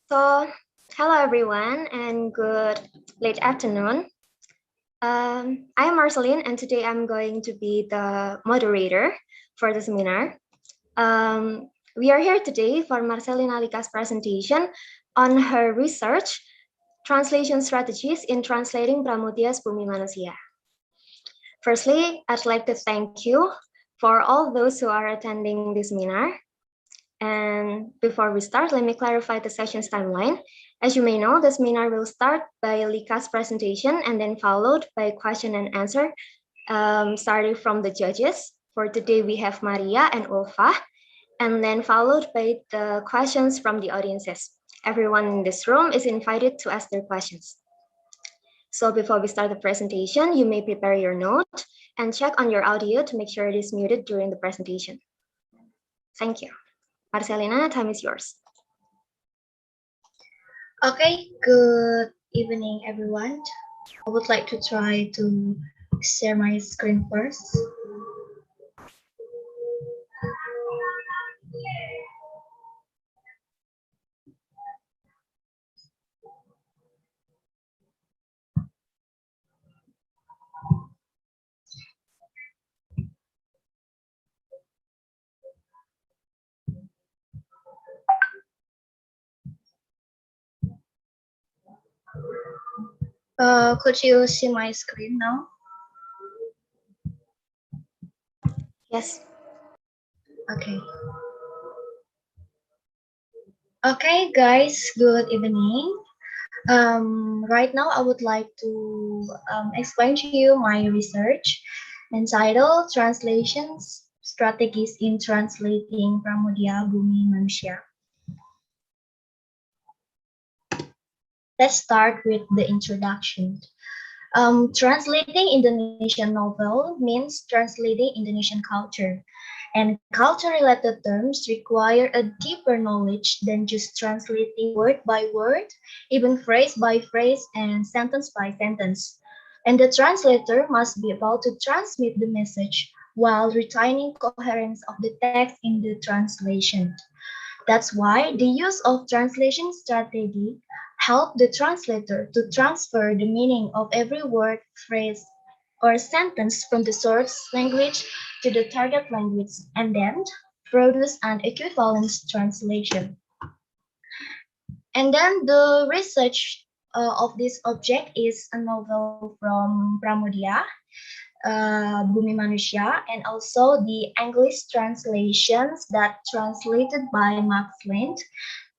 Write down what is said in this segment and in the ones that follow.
So, hello everyone and good late afternoon. I'm Marceline and today I'm going to be the moderator for the seminar. We are here today for Marselina Lika's presentation on her research, translation strategies in translating Pramudya's Bumi Manusia. Firstly, I'd like to thank you for all those who are attending this seminar. And before we start, let me clarify the session's timeline. As you may know, the seminar will start by Lika's presentation and then followed by question and answer, starting from the judges. For today, we have Maria and Ulfa, and then followed by the questions from the audiences. Everyone in this room is invited to ask their questions. So before we start the presentation, you may prepare your note and check on your audio to make sure it is muted during the presentation. Thank you. Marcelina, time is yours. Okay, good evening, everyone. I would like to try to share my screen first. Could you see my screen now? Yes. Okay. Okay, guys, good evening. Right now, I would like to explain to you my research entitled Translations Strategies in Translating Pramudya Bumi Manusia. Let's start with the introduction. Translating Indonesian novel means translating Indonesian culture, and culture-related terms require a deeper knowledge than just translating word by word, even phrase by phrase and sentence by sentence. And the translator must be able to transmit the message while retaining coherence of the text in the translation. That's why the use of translation strategy help the translator to transfer the meaning of every word, phrase, or sentence from the source language to the target language and then produce an equivalent translation. And then the research of this object is a novel from Pramudya, Bumi Manusia, and also the English translations that translated by Max Lind,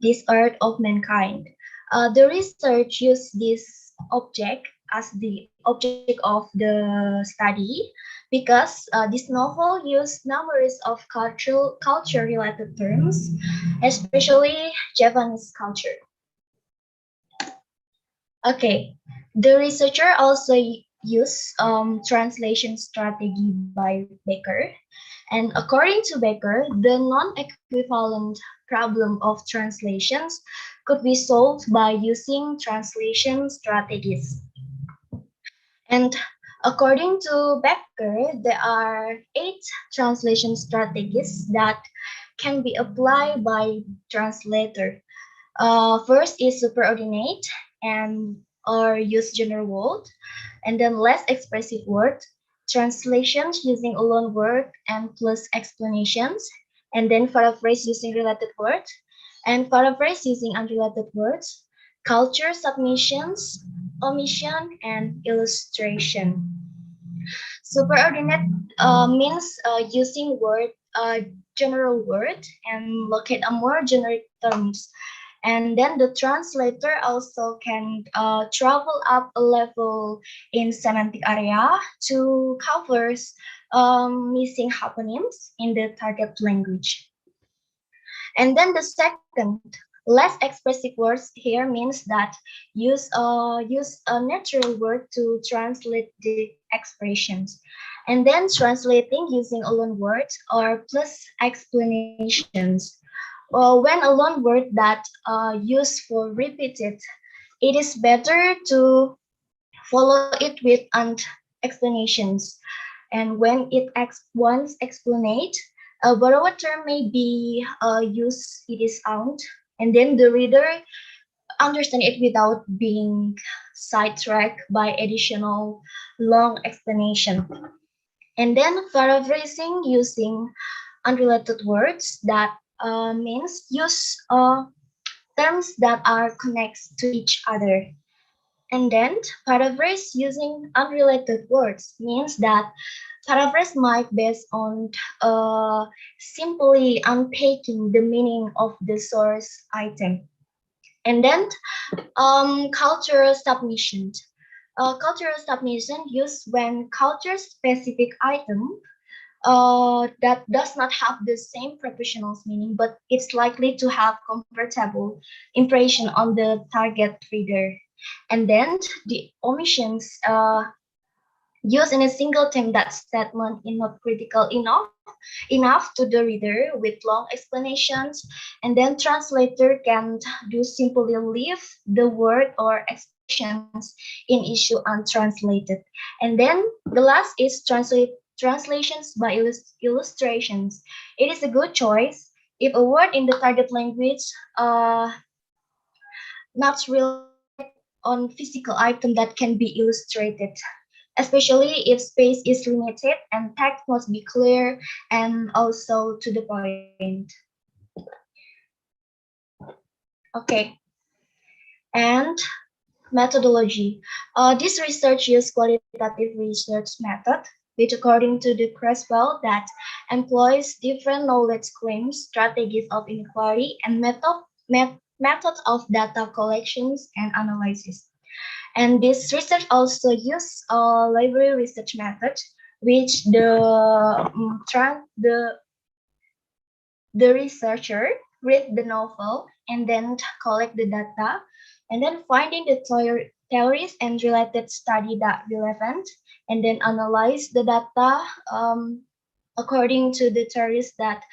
This Earth of Mankind. The research used this object as the object of the study because this novel used numerous of culture-related terms, especially Japanese culture. Okay, the researcher also used translation strategy by Becker. And according to Becker, the non-equivalent problem of translations could be solved by using translation strategies. And according to Becker, there are 8 translation strategies that can be applied by translator. First is superordinate and or use general word, and then less expressive word, translations using a loan word and plus explanations, and then paraphrase using related words, and paraphrase using unrelated words, culture submissions, omission, and illustration. Superordinate means using general word and locate a more generic terms. And then the translator also can travel up a level in semantic area to cover missing happenings in the target language. And then the second, less expressive words here means that use a natural word to translate the expressions. And then translating using a loan word or plus explanations. When a loan word that used for repeated, it is better to follow it with explanations. And when it once explanate, a borrowed term may be used it is out, and then the reader understand it without being sidetracked by additional long explanation. And then paraphrasing using unrelated words that means use terms that are connected to each other. And then paraphrase using unrelated words means that paraphrase might based on simply unpacking the meaning of the source item. And then cultural submission. Cultural submission used when culture-specific item that does not have the same professional meaning, but it's likely to have comfortable impression on the target reader. And then the omissions used in a single thing that statement is not critical enough to the reader with long explanations, and then translator can do simply leave the word or expressions in issue untranslated. And then the last is translations by illustrations. It is a good choice if a word in the target language not relate on physical item that can be illustrated, especially if space is limited and text must be clear and also to the point. Okay, and methodology. This research uses qualitative research method, which according to the Creswell that employs different knowledge claims, strategies of inquiry, and methods of data collections and analysis. And this research also use library research method, which the researcher read the novel and then collect the data, and then finding the theories and related study that relevant, and then analyze the data according to the theories that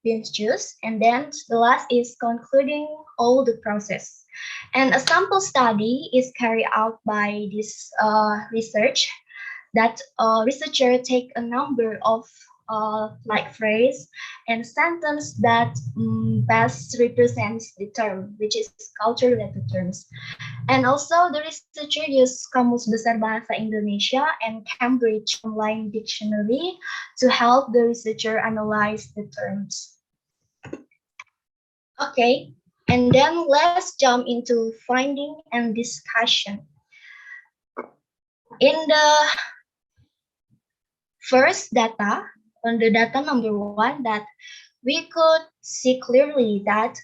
been choose. And then the last is concluding all the process. And a sample study is carried out by this research that researcher take a number of like phrase and sentence that best represents the term, which is culture related terms. And also the researcher used Kamus Besar Bahasa Indonesia and Cambridge Online Dictionary to help the researcher analyze the terms. Okay, and then let's jump into finding and discussion. In the first data, on the data number one, that we could see clearly that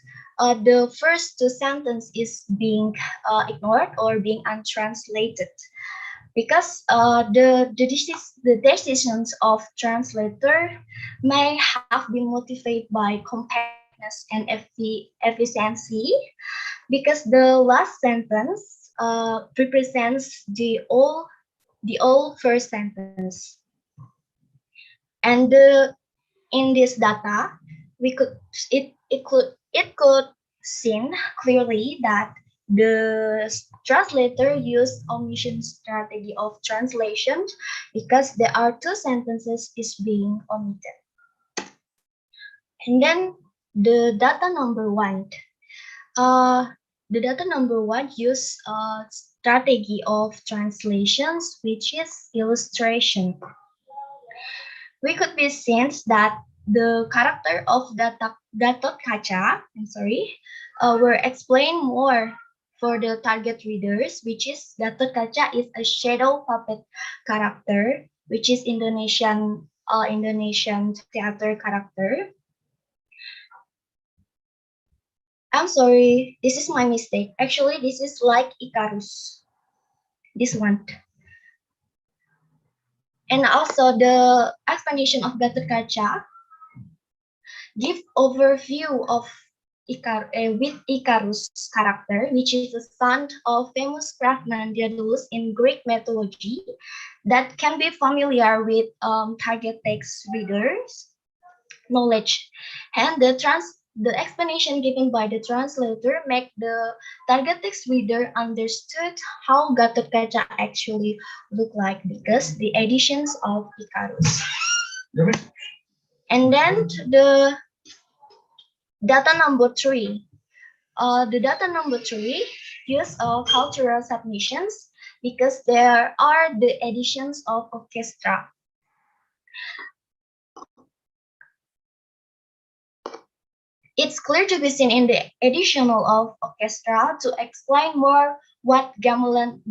the first two sentences is being ignored or being untranslated, because the decisions of translator may have been motivated by compactness and efficiency, because the last sentence represents the all first sentence. And in this data, we could it could seen clearly that the translator used omission strategy of translation, because there are two sentences is being omitted. And then the data number one. The data number one use strategy of translations, which is illustration. We could be seen that the character of Datot Kaca, were explained more for the target readers, which is Datot Kaca is a shadow puppet character, which is Indonesian theater character. I'm sorry, this is my mistake. Actually, this is like Icarus. This one. And also the explanation of Gatot Kaca give overview of with Icarus character, which is the son of famous craftsman Daedalus in Greek mythology, that can be familiar with target text readers knowledge. And the explanation given by the translator make the target text reader understood how Gatot Kaca actually look like, because the editions of Icarus. And then the data number three. The data number three use of cultural submissions because there are the additions of orchestra. It's clear to be seen in the additional of orchestra to explain more what gamelan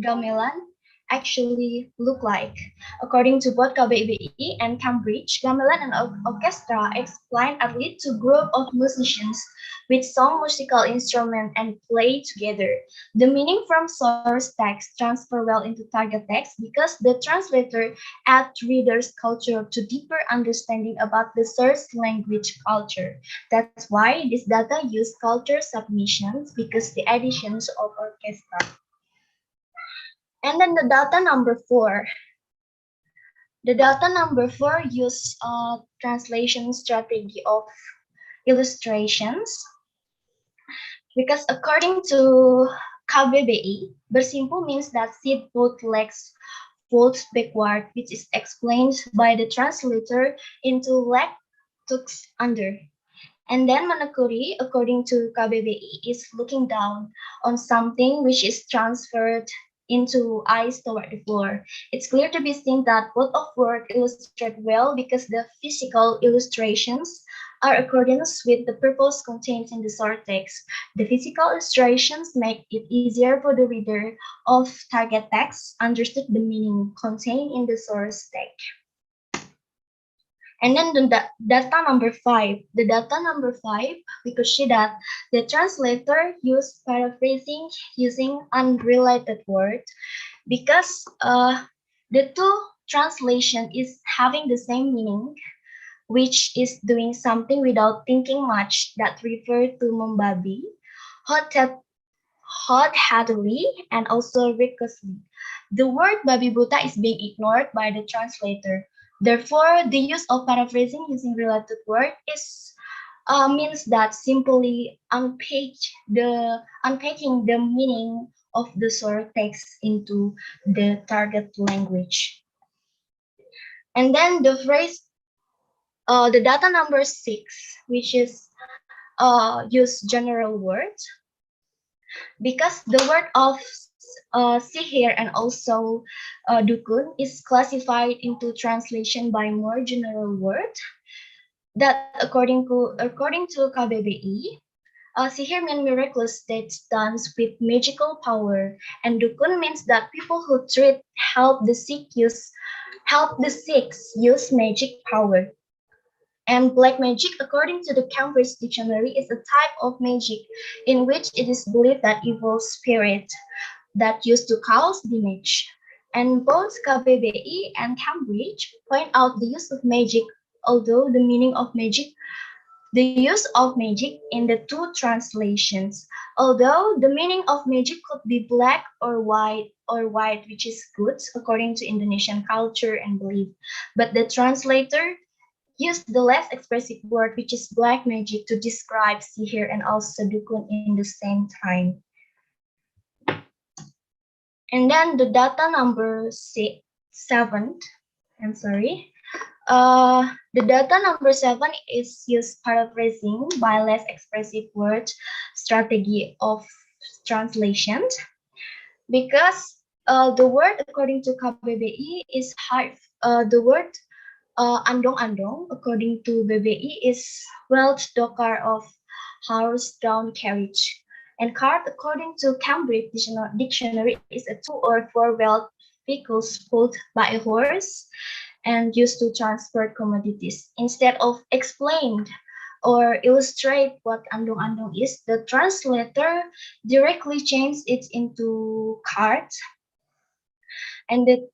actually look like. According to both KBBI and Cambridge, gamelan and orchestra explain at least two group of musicians with some musical instrument and play together. The meaning from source text transfer well into target text because the translator adds readers' culture to deeper understanding about the source language culture. That's why this data use culture submissions because the additions of orchestra. And then the data number 4. The data number 4 use translation strategy of illustrations because according to KBBI, bersimpu means that sit both legs folds backward, which is explained by the translator into leg tucks under. And then manakuri, according to KBBI, is looking down on something which is transferred into eyes toward the floor. It's clear to be seen that both of words illustrate well because the physical illustrations are accordance with the purpose contained in the source text. The physical illustrations make it easier for the reader of target text understand the meaning contained in the source text. And then the data number 5. The data number 5, we could see that the translator used paraphrasing using unrelated words because the two translation is having the same meaning, which is doing something without thinking much that refer to membabi, hot-headedly, and also recklessly. The word babi buta is being ignored by the translator. Therefore, the use of paraphrasing using related word is means that simply unpacking the meaning of the source text into the target language. And then the phrase, the data number 6, which is use general words, because the word of sihir and also dukun is classified into translation by more general word that according to KBBI, sihir means miraculous that's done with magical power, and dukun means that people who treat help the sick use magic power. And black magic, according to the Cambridge Dictionary, is a type of magic in which it is believed that evil spirit that used to cause damage. And both KBBI and Cambridge point out the use of magic, although the use of magic in the two translations. Although the meaning of magic could be black or white, which is good according to Indonesian culture and belief. But the translator used the less expressive word, which is black magic, to describe sihir and also dukun in the same time. And then the data number 7. I'm sorry. The data number 7 is use paraphrasing by less expressive word strategy of translations because the word according to KBBI is hard. The word andong-andong, according to BBI, is wheeled car of horse-drawn carriage. And cart, according to Cambridge Dictionary, is a 2 or 4-wheeled vehicles pulled by a horse and used to transport commodities. Instead of explain or illustrate what andong-andong is, the translator directly changed it into cart, and the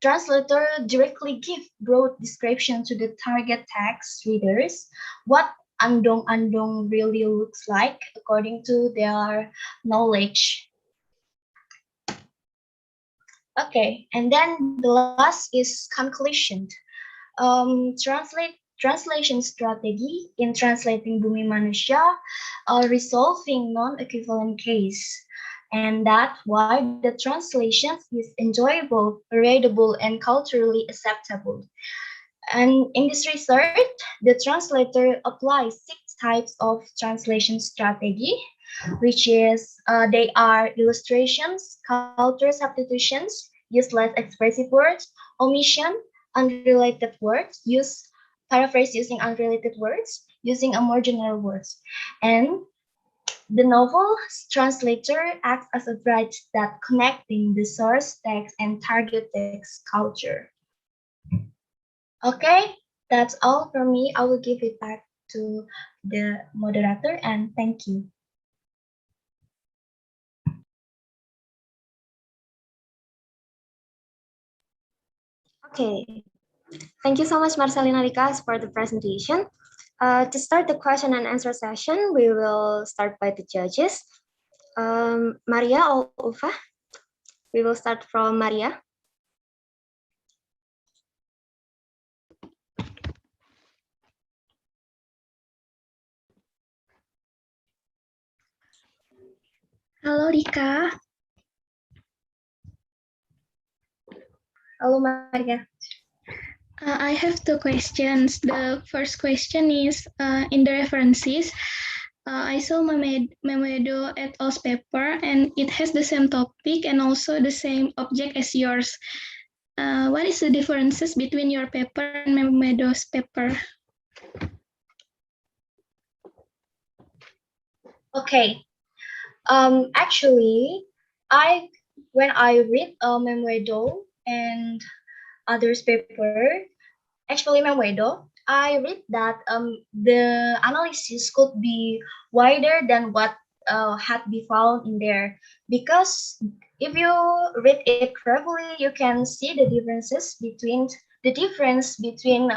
translator directly give broad description to the target text readers what andong-andong really looks like according to their knowledge. Okay, and then the last is conclusion. Translation strategy in translating Bumi Manusia, resolving non-equivalent case. And that's why the translation is enjoyable, readable, and culturally acceptable. And in this research, the translator applies 6 types of translation strategy. which is they are illustrations, culture substitutions, use less expressive words, omission, unrelated words, use paraphrase using unrelated words, using a more general words. And the novel's translator acts as a bridge that connecting the source text and target text culture. Okay, that's all from me. I will give it back to the moderator and thank you. Okay, thank you so much, Marselina Lika, for the presentation. To start the question and answer session, we will start by the judges. Maria or Ufa? We will start from Maria. Hello, Lika. Hello, Maria. I have two questions. The first question is in the references. I saw Memedo et al.'s paper, and it has the same topic and also the same object as yours. What is the differences between your paper and Memedo's paper? Okay. Actually, when I read Memedo and others paper, actually Memedo, I read that the analysis could be wider than what had been found in there, because if you read it carefully, you can see the difference between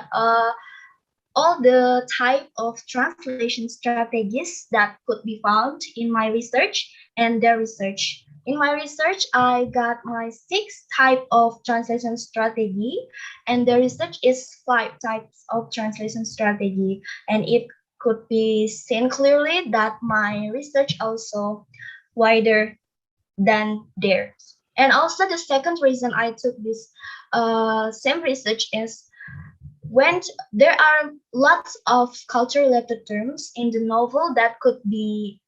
all the type of translation strategies that could be found in my research and their research. In my research, I got my 6 type of translation strategy, and the research is 5 types of translation strategy. And it could be seen clearly that my research also wider than theirs. And also the second reason I took this same research is when there are lots of culture related terms in the novel that could be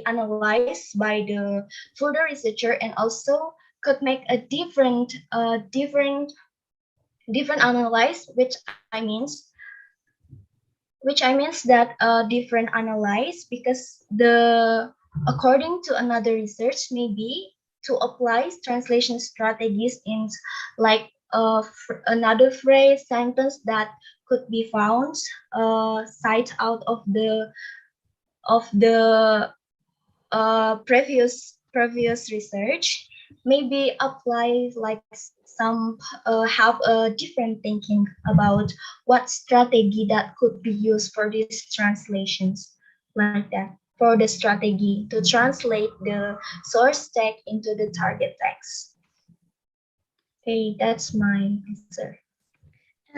analyzed by the further researcher, and also could make a different analyze, which I means that different analyze, because the according to another research, maybe to apply translation strategies in like another phrase sentence that could be found cite out of the previous research, maybe apply like some have a different thinking about what strategy that could be used for these translations, like that, for the strategy to translate the source text into the target text. Okay, that's my answer.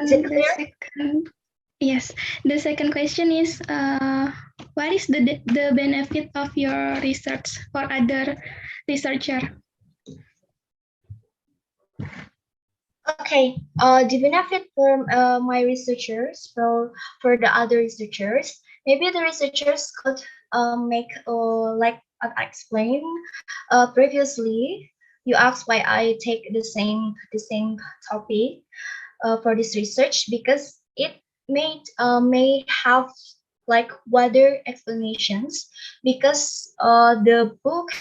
Is it And the clear? second, yes, the second question is, what is the benefit of your research for other researcher? Okay, the benefit for my researchers, for the other researchers, maybe the researchers could make like what I explained previously. You asked why I take the same topic for this research, because it may have like wider explanations, because the book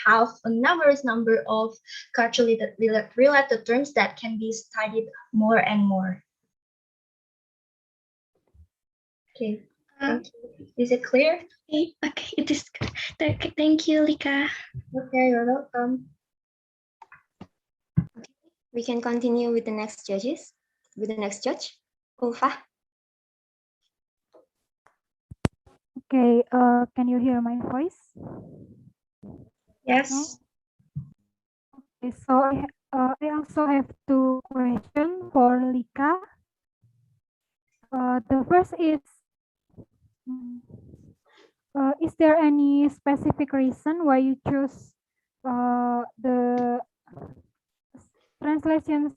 have a numerous number of culture related terms that can be studied more and more. Okay, thank you. Is it clear? Okay, it is. Thank you, Lika. Okay, you're welcome. We can continue with the next judges, with the next judge, Ufa. Okay, can you hear my voice? Yes. No? Okay, so I also have 2 questions for Lika. The first is there any specific reason why you choose the translation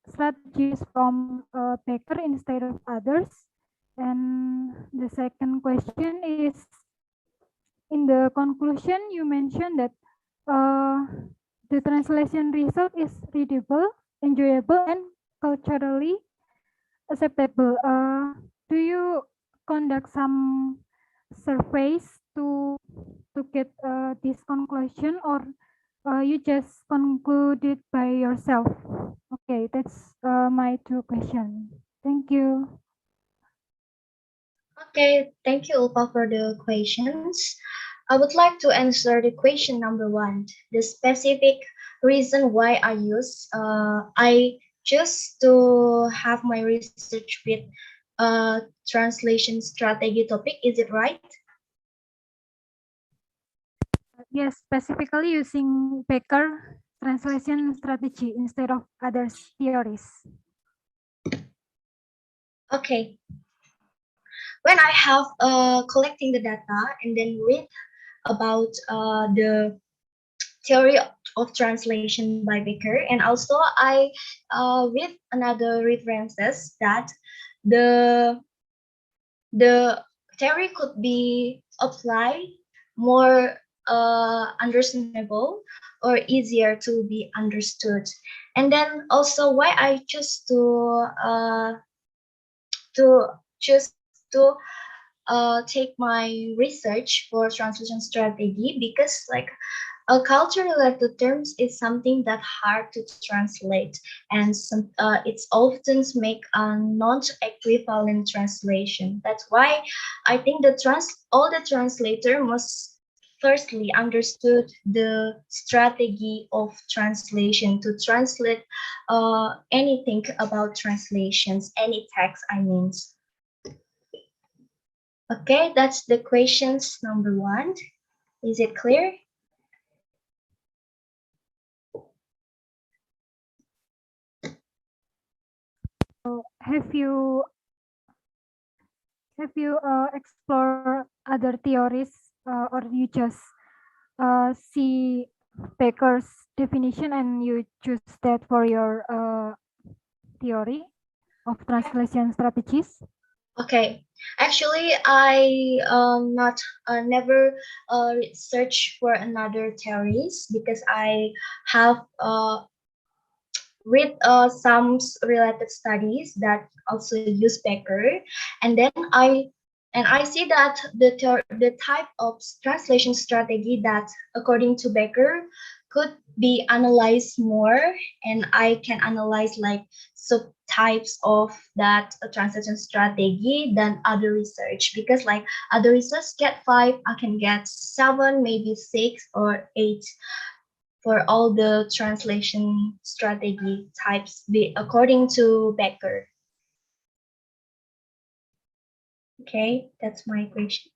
strategies from Becker instead of others? And the second question is, in the conclusion, you mentioned that the translation result is readable, enjoyable, and culturally acceptable. Do you conduct some surveys to get this conclusion, or you just conclude it by yourself? Okay, that's my two questions. Thank you. Okay, thank you, Ulpa, for the questions. I would like to answer the question number one, the specific reason why I choose to have my research with translation strategy topic. Is it right? Yes, specifically using Baker translation strategy instead of other theories. Okay. When I have collecting the data and then read about the theory of translation by Baker, and also I read another references that the the theory could be applied more understandable or easier to be understood. And then also why I choose to choose to take my research for translation strategy, because like a culture related terms is something that hard to translate, and it's often make a non-equivalent translation. That's why I think all the translator must firstly understood the strategy of translation to translate anything about translations, any text I mean. Okay, that's the questions number one. Is it clear? So have you explore other theories, or you just see Baker's definition and you choose that for your theory of translation strategies? Okay, actually, I not never search for another theories, because I have read some related studies that also use Becker, and then I see that the type of translation strategy that according to Becker could be analyzed more, and I can analyze like subtypes of that translation strategy than other research, because like other research get five, I can get seven, maybe six or eight for all the translation strategy types according to Becker. Okay, that's my question.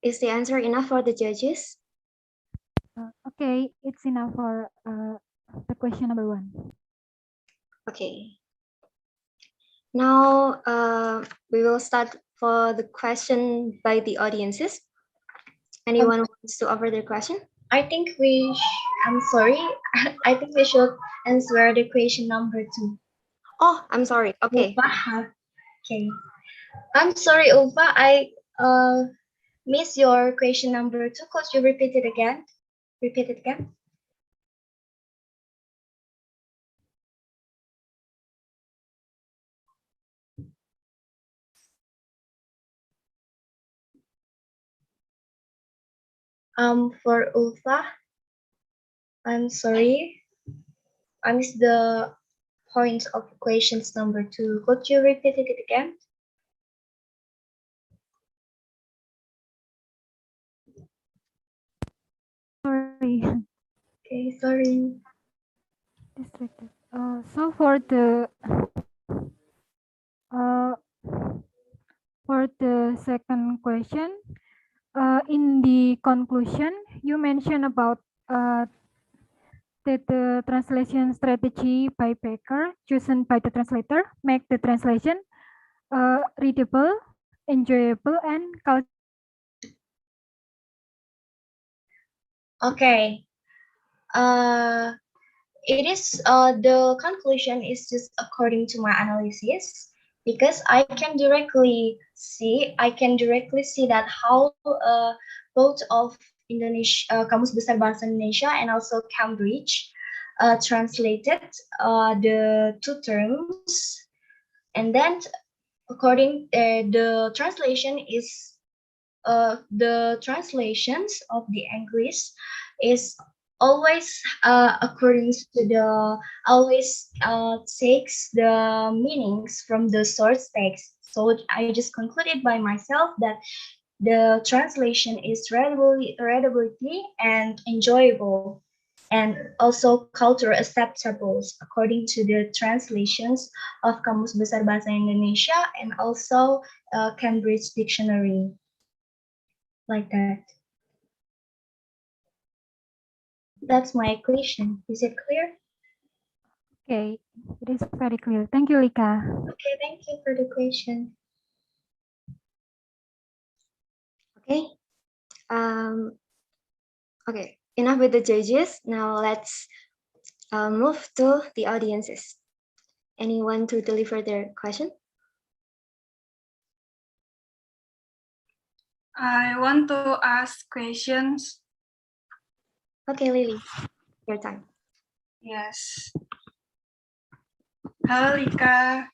Is the answer enough for the judges? Okay, it's enough for the question number one. Okay. Now we will start for the question by the audiences. Anyone wants to offer their question? I think I'm sorry. I think we should answer the question number two. Oh, I'm sorry. Okay. Okay. I'm sorry, Ulfa. I missed your question number two. Could you repeat it again? Repeat it again. For Ulfa, I'm sorry. I missed the point of questions number two. Could you repeat it again? Sorry, Okay, sorry. distracted. So uh, for the second question, in the conclusion, you mentioned about that the translation strategy by Baker, chosen by the translator, make the translation readable, enjoyable, and Okay. It is the conclusion is just according to my analysis. because I can directly see that how both of Indonesia, Kamus Besar Bahasa Indonesia and also Cambridge translated the two terms, and then according the translation is the translations of the English is always according to the always takes the meanings from the source text. So I just concluded by myself that the translation is readability and enjoyable, and also cultural acceptable according to the translations of Kamus Besar Bahasa Indonesia and also Cambridge Dictionary, like that. That's my question. Is it clear? Okay, it is very clear. Thank you, Lika. Okay, thank you for the question. Okay. Okay. Enough with the judges. Now let's move to the audiences. Anyone to deliver their question? I want to ask questions. Okay, Lily, your time. Yes. Hello, Lika.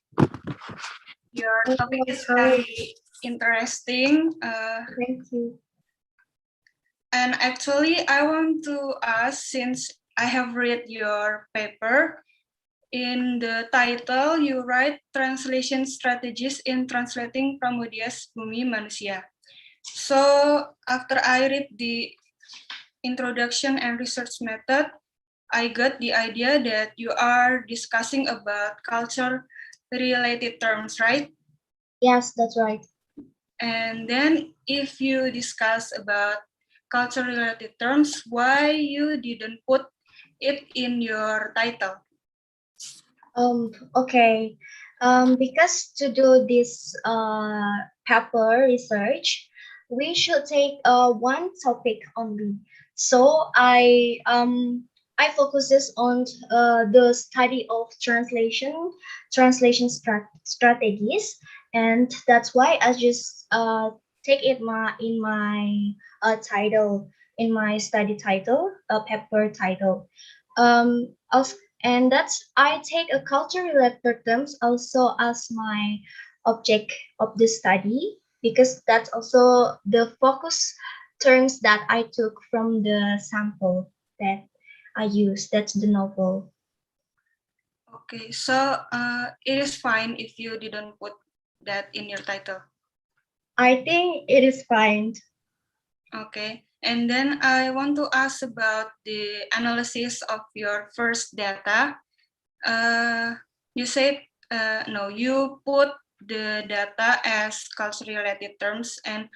Your topic is very interesting. Thank you. And actually, I want to ask, since I have read your paper, in the title, you write translation strategies in translating Pramudia's Bumi Manusia. So after I read the introduction and research method, I got the idea that you are discussing about culture-related terms, right? Yes, that's right. And then if you discuss about culture-related terms, why you didn't put it in your title? Okay. Because to do this paper research, we should take one topic only. So I focuses on the study of translation strategies, and that's why I just take it in my title, in my study title, paper title. Also, and that's I take a culture related terms also as my object of the study, because that's also the focus terms that I took from the sample that I used. That's the novel. Okay, so it is fine if you didn't put that in your title. I think it is fine. Okay, and then I want to ask about the analysis of your first data. You said, no, you put the data as culture-related terms, and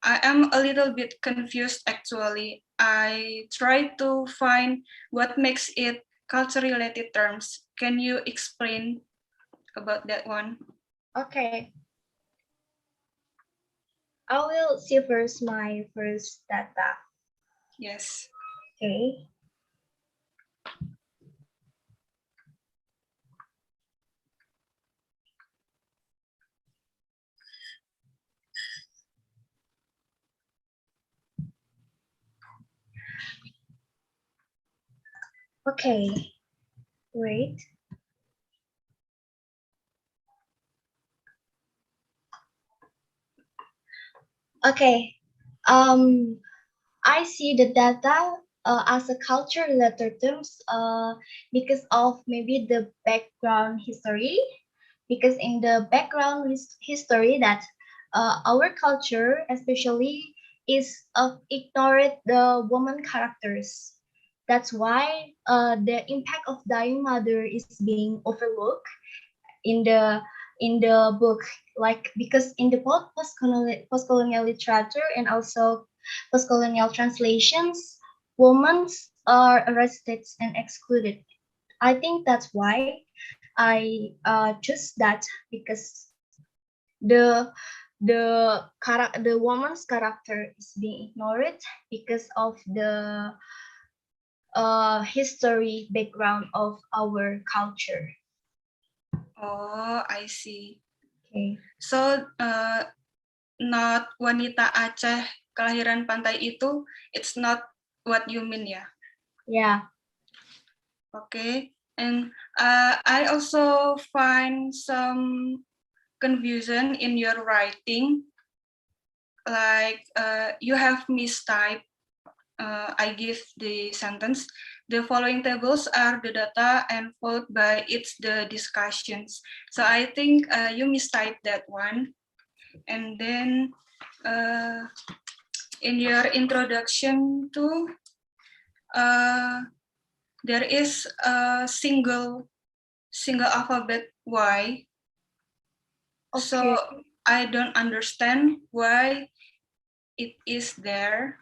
I am a little bit confused actually. I tried to find what makes it culture-related terms. Can you explain about that one? Okay. I will see first my first data. Yes. Okay. Okay. Wait. Okay. Um, I see the data as a culture related terms because of maybe the background history. Because in the background history that our culture especially is ignored the woman characters. That's why the impact of dying mother is being overlooked in the book, like because in the post-colonial literature and also post-colonial translations, women are arrested and excluded. I think that's why I choose that, because the the woman's character is being ignored because of the history background of our culture. Oh, I see. Okay. So not wanita Aceh kelahiran pantai itu, it's not what you mean ya. Yeah. Okay, and I also find some confusion in your writing, like you have mistyped. I give the sentence. The following tables are the data and followed by it's the discussions. So I think you mistyped that one. And then in your introduction to there is a single alphabet Y. Okay. So I don't understand why it is there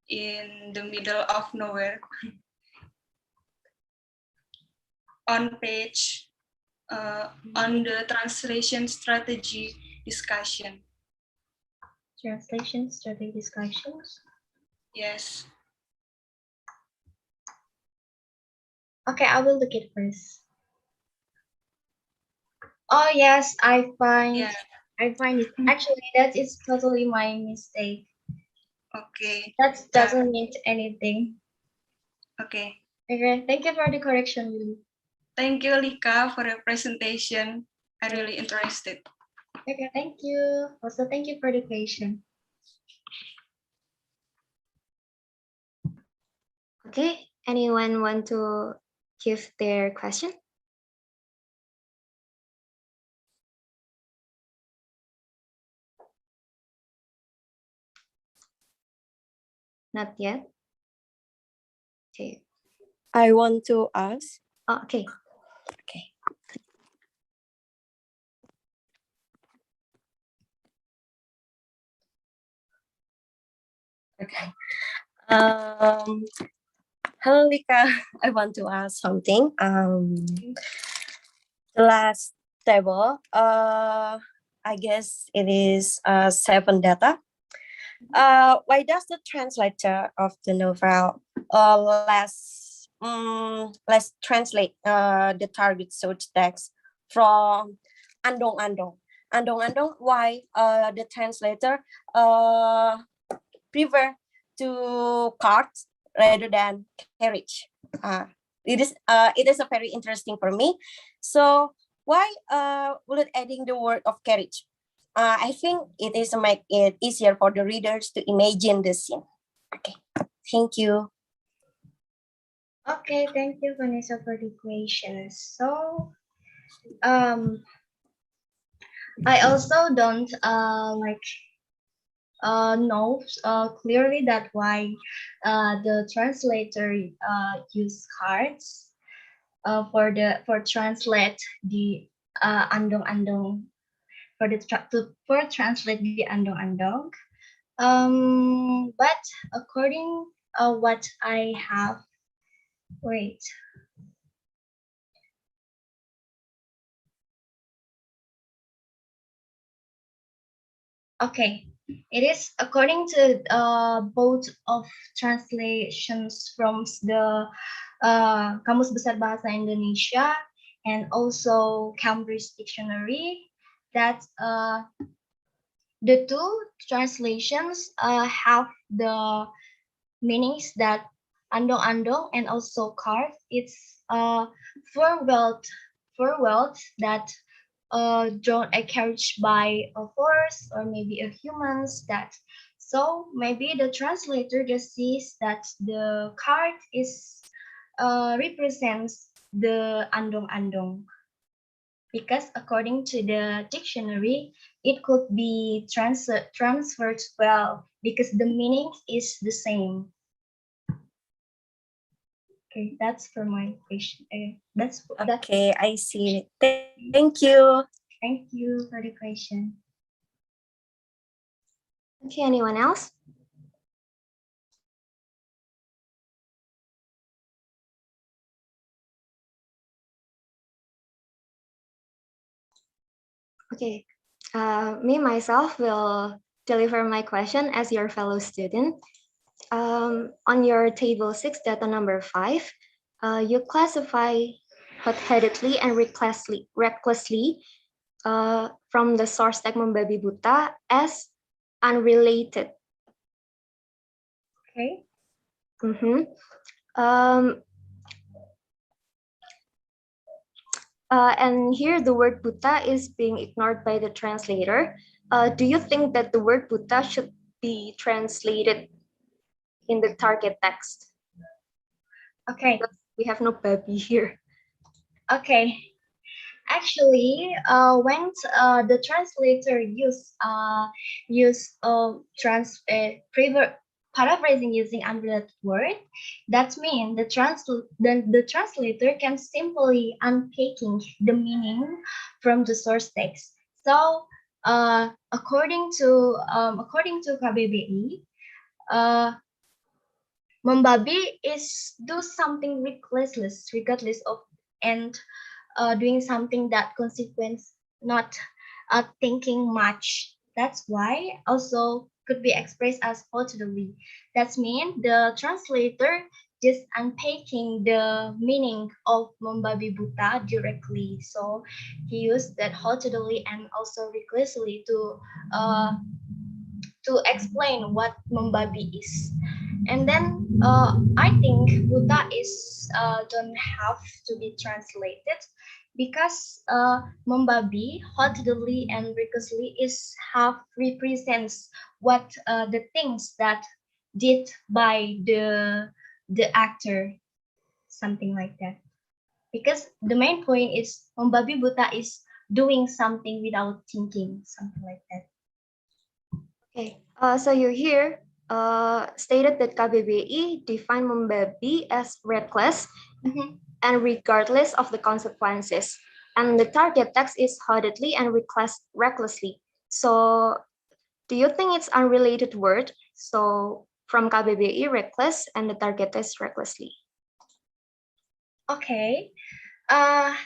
in the middle of nowhere on page on the translation strategy discussion. Translation strategy discussions. Yes. Okay, I will look it first. Oh yes, I find Yeah. it. Actually, that is totally my mistake. Okay. That doesn't mean anything. Okay. Okay, thank you for the correction, Lily. Thank you, Lika, for your presentation. I'm really interested. Okay, thank you. Also, thank you for the question. Okay, anyone want to give their question? Not yet. Okay. I want to ask. Oh, okay. Okay. Okay. Hello, Lika. I want to ask something. The last table, I guess it is 7 data. Why does the translator of the novel let's translate the target search text from andong andong andong andong? Why the translator prefer to carts rather than carriage? It is a very interesting for me. So why will it adding the word of carriage? I think it is make it easier for the readers to imagine the scene. Okay, thank you. Okay, thank you, Vanessa, for the question. So, I also don't know clearly that why the translator use cards for translate the andong andong for translate the andong andong. But according what I have, wait. Okay, it is according to both of translations from the Kamus Besar Bahasa Indonesia and also Cambridge Dictionary that the two translations have the meanings that andong-andong and also cart. It's for wealth that drawn a carriage by a horse or maybe a humans that. So maybe the translator just sees that the cart is represents the andong-andong, because according to the dictionary, it could be transferred well because the meaning is the same. Okay, that's for my question. That's okay. I see. Thank you. Thank you for the question. Okay, anyone else? Okay, me myself will deliver my question as your fellow student. On your table 6, data number 5, you classify hot-headedly and recklessly from the source tag membabi buta as unrelated. Okay. Um, and here the word buta is being ignored by the translator. Do you think that the word buta should be translated in the target text? Okay. Because we have no baby here. Okay. Actually, when the translator paraphrasing using unrelated word, that means the translator can simply unpacking the meaning from the source text. So, according to KBBI, membabi is do something regardless of and doing something that consequence not thinking much. That's why also could be expressed as totally. That means the translator just unpacking the meaning of membabi buta directly. So he used that totally and also recklessly to explain what membabi is. And then I think buta is don't have to be translated because membabi hotly and recklessly is have represents what the things that did by the actor, something like that. Because the main point is membabi buta is doing something without thinking, something like that. Okay, so you here stated that KBBI define membabi as reckless and regardless of the consequences. And the target text is hotly and recklessly. So do you think it's unrelated word? So from KBBI, reckless, and the target text recklessly. Okay. Like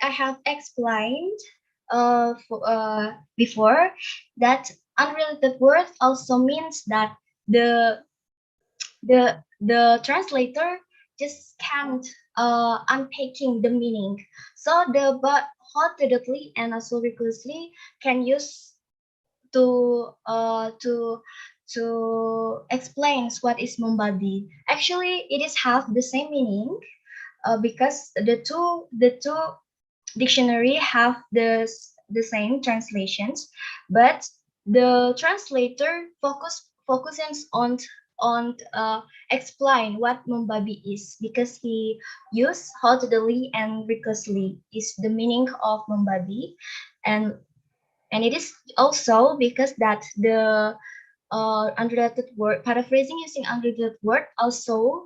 I have explained before, that unrelated word also means that the translator just can't unpacking the meaning. So the but hotly and also recklessly can use to explains what is membabi. Actually, it is have the same meaning because the two dictionary have the same translations, but the translator focuses on explain what membabi is because he used hotly and recklessly is the meaning of membabi, and it is also because that the unrelated word paraphrasing using unrelated word also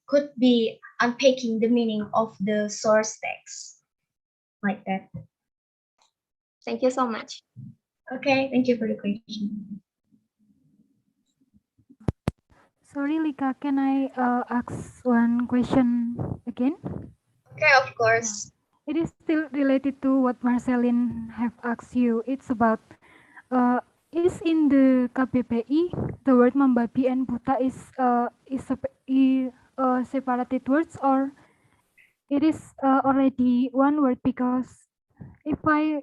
could be unpacking the meaning of the source text, like that. Thank you so much. Okay, thank you for the question. Sorry, Lika, can I ask one question again? Okay, of course. It is still related to what Marceline have asked you. It's about is in the KBPI the word membabi and buta is separated words, or it is already one word? Because if I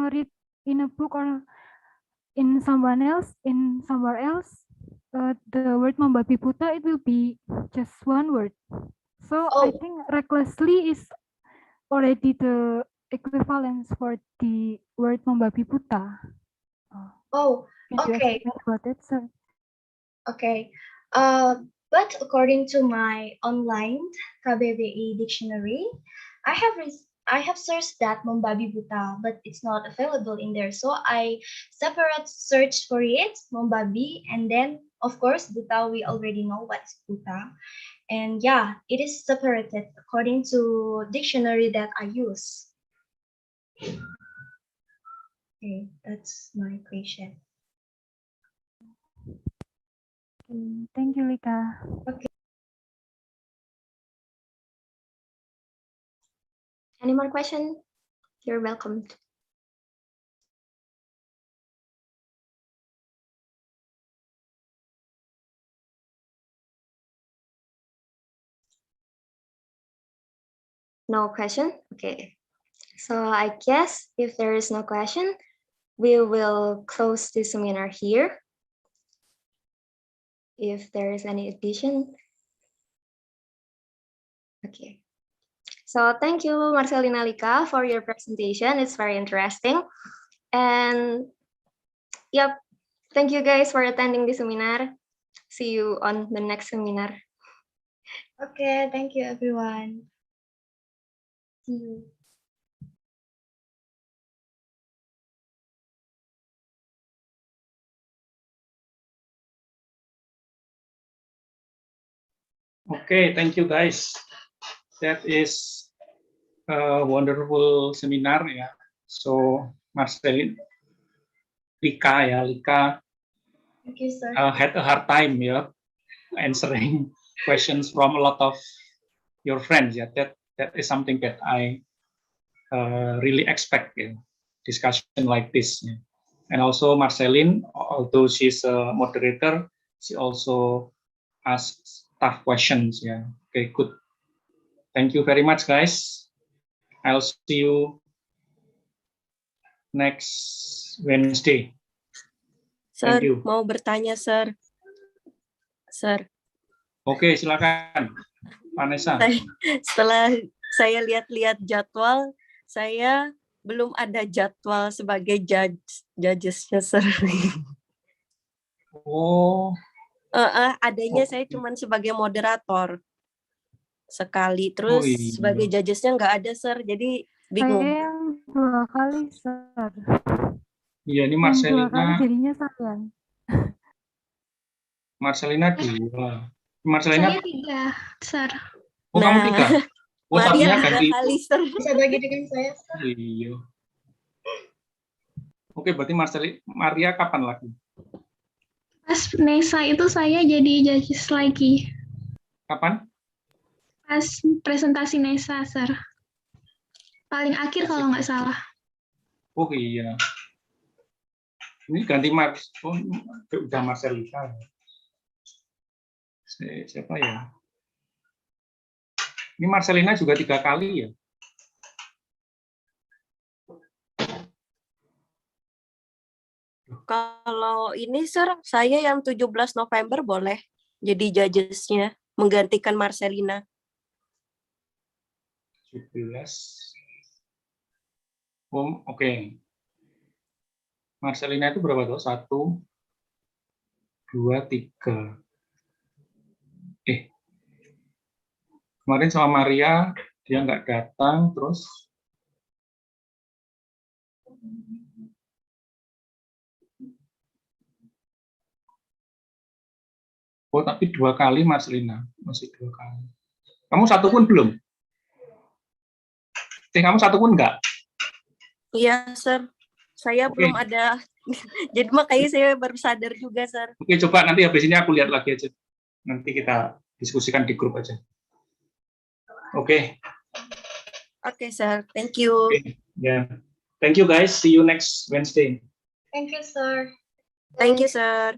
read in a book or in somewhere else, the word membabi buta, it will be just one word. So I Oh, think recklessly is already the equivalence for the word membabi buta. oh, Can you okay, explain about it, sir? okay. But according to my online KBBI dictionary, I have searched that membabi buta, but it's not available in there. So I separate search for it, membabi, and then of course buta. We already know what's buta, and yeah, it is separated according to dictionary that I use. Okay, that's my question. Thank you, Lika. Okay. Any more questions? You're welcome. No question? Okay. So I guess if there is no question, we will close the seminar here. If there is any addition. Okay. So thank you, Marselina Lika, for your presentation. It's very interesting. And yep, thank you guys for attending the seminar. See you on the next seminar. Okay, thank you everyone. See you. Okay, thank you guys. That is a wonderful seminar ya. So Marcelin Lika Thank you, sir. had a hard time ya answering questions from a lot of your friends. Yeah, that is something that I really expect in discussion like this. Yeah. And also Marceline, although she's a moderator, she also asks tough questions. Yeah. Okay, good. Thank you very much, guys. I'll see you next Wednesday. Sir, Thank you. mau bertanya, Sir. Sir. Oke, silakan, Vanessa. Setelah saya lihat-lihat jadwal, saya belum ada jadwal sebagai judges-nya, Sir. Oh. Adanya saya cuma sebagai moderator sekali, terus iya. sebagai judges-nya nggak ada, Sir. Jadi bingung. Saya yang 2 kali, Sir. Iya, ini Yang 2 kali Marcelina. jadinya saya. Marcelina 2. Marcelina. Saya 3, Sir. Oh, kamu 3. Oh, Maria satunya 3 ganti. kali, Sir. Bisa bagi dengan saya, Sir? Iya. Oke, berarti Maria kapan lagi? Pas Nesa itu saya jadi judges lagi. Kapan? Pas presentasi Nesa, Sir. Paling akhir kalau nggak salah. Oh iya. Ini ganti udah Marcelina. Siapa ya? Ini Marcelina juga 3 kali ya? Kalau ini, Sir, saya yang 17 November boleh jadi judges-nya, menggantikan Marcelina. 17. Oh, oke. Marcelina itu berapa tuh? 1, 2, 3. Kemarin sama Maria, dia nggak datang, terus tapi 2 kali Marcelina, masih 2 kali. Kamu 1 pun belum? Kamu 1 pun enggak? Iya, Sir. Saya belum ada. Jadi makanya saya baru sadar juga, Sir. Oke, coba nanti habis ini aku lihat lagi aja. Nanti kita diskusikan di grup aja. Oke. Oke, Sir. Thank you. Okay. Yeah. Thank you, guys. See you next Wednesday. Thank you, sir. Thank you, Sir.